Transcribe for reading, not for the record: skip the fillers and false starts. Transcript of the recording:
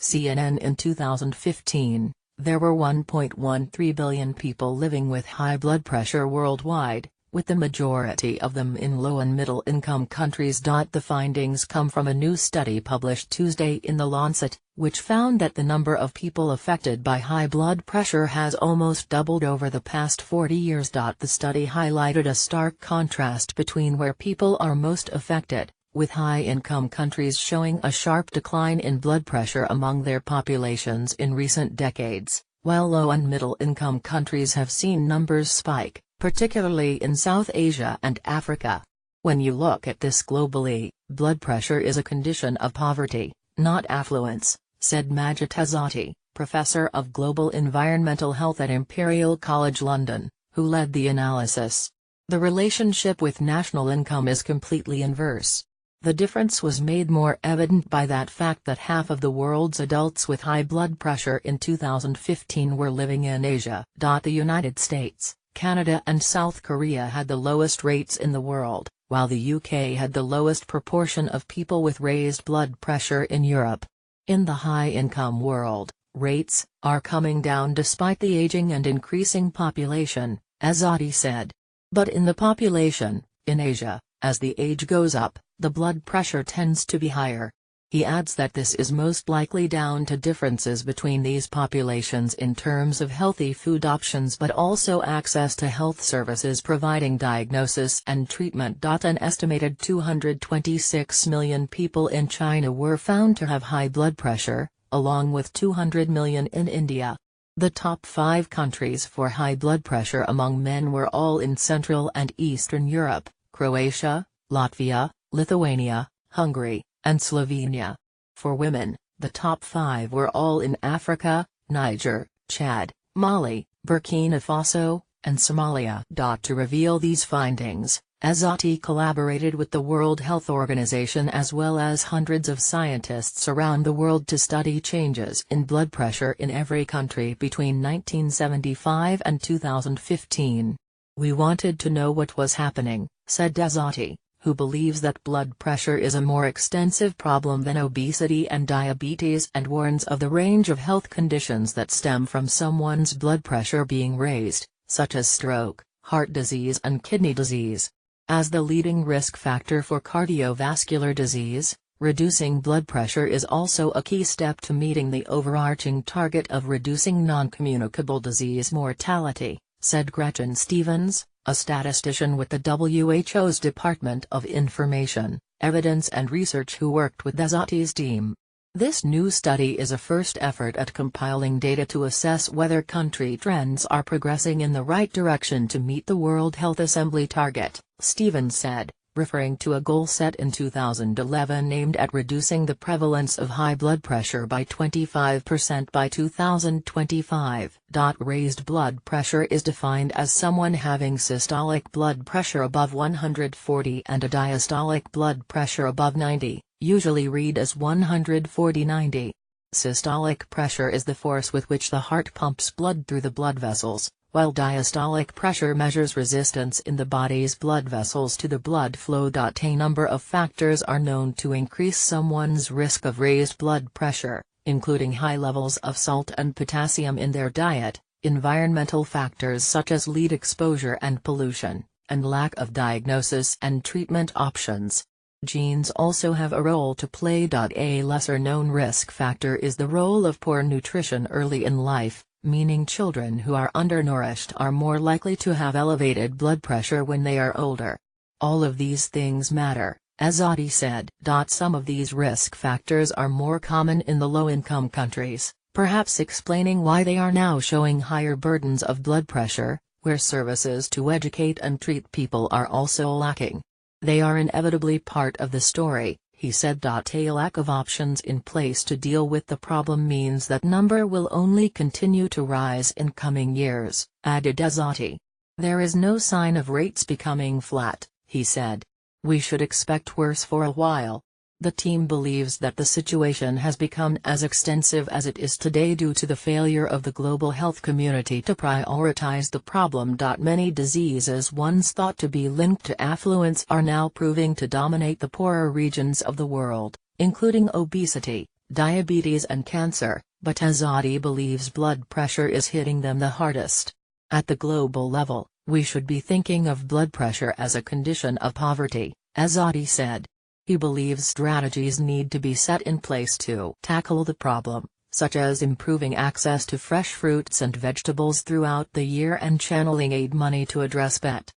CNN. In 2015, there were 1.13 billion people living with high blood pressure worldwide, with the majority of them in low and middle income countries. The findings come from a new study published Tuesday in The Lancet, which found that the number of people affected by high blood pressure has almost doubled over the past 40 years. The study highlighted a stark contrast between where people are most affected, with high-income countries showing a sharp decline in blood pressure among their populations in recent decades, while low- and middle-income countries have seen numbers spike, particularly in South Asia and Africa. When you look at this globally, blood pressure is a condition of poverty, not affluence, said Majid Azati, professor of global environmental health at Imperial College London, who led the analysis. The relationship with national income is completely inverse. The difference was made more evident by that fact that half of the world's adults with high blood pressure in 2015 were living in Asia. The United States, Canada and South Korea had the lowest rates in the world, while the UK had the lowest proportion of people with raised blood pressure in Europe. In the high-income world, rates are coming down despite the aging and increasing population, Azati said. But in the population, in Asia, as the age goes up, the blood pressure tends to be higher. He adds that this is most likely down to differences between these populations in terms of healthy food options but also access to health services providing diagnosis and treatment. An estimated 226 million people in China were found to have high blood pressure, along with 200 million in India. The top 5 countries for high blood pressure among men were all in Central and Eastern Europe: Croatia, Latvia, Lithuania, Hungary, and Slovenia. For women, the top 5 were all in Africa, Niger, Chad, Mali, Burkina Faso, and Somalia. To reveal these findings, Azati collaborated with the World Health Organization as well as hundreds of scientists around the world to study changes in blood pressure in every country between 1975 and 2015. "We wanted to know what was happening," said Azati, who believes that blood pressure is a more extensive problem than obesity and diabetes and warns of the range of health conditions that stem from someone's blood pressure being raised, such as stroke, heart disease and kidney disease. As the leading risk factor for cardiovascular disease, reducing blood pressure is also a key step to meeting the overarching target of reducing non-communicable disease mortality, said Gretchen Stevens, a statistician with the WHO's Department of Information, Evidence and Research who worked with Azati's team. This new study is a first effort at compiling data to assess whether country trends are progressing in the right direction to meet the World Health Assembly target, Stevens said, referring to a goal set in 2011 aimed at reducing the prevalence of high blood pressure by 25% by 2025. Raised blood pressure is defined as someone having systolic blood pressure above 140 and a diastolic blood pressure above 90, usually read as 140/90. Systolic pressure is the force with which the heart pumps blood through the blood vessels, while diastolic pressure measures resistance in the body's blood vessels to the blood flow. A number of factors are known to increase someone's risk of raised blood pressure, including high levels of salt and potassium in their diet, environmental factors such as lead exposure and pollution, and lack of diagnosis and treatment options. Genes also have a role to play. A lesser-known risk factor is the role of poor nutrition early in life, meaning children who are undernourished are more likely to have elevated blood pressure when they are older. All of these things matter, Azati said. Some of these risk factors are more common in the low-income countries, perhaps explaining why they are now showing higher burdens of blood pressure, where services to educate and treat people are also lacking. They are inevitably part of the story, he said. A lack of options in place to deal with the problem means that number will only continue to rise in coming years, added Azati. There is no sign of rates becoming flat, he said. We should expect worse for a while. The team believes that the situation has become as extensive as it is today due to the failure of the global health community to prioritize the problem. Many diseases once thought to be linked to affluence are now proving to dominate the poorer regions of the world, including obesity, diabetes and cancer, but Azadi believes blood pressure is hitting them the hardest. At the global level, we should be thinking of blood pressure as a condition of poverty, Azadi said. He believes strategies need to be set in place to tackle the problem, such as improving access to fresh fruits and vegetables throughout the year and channeling aid money to address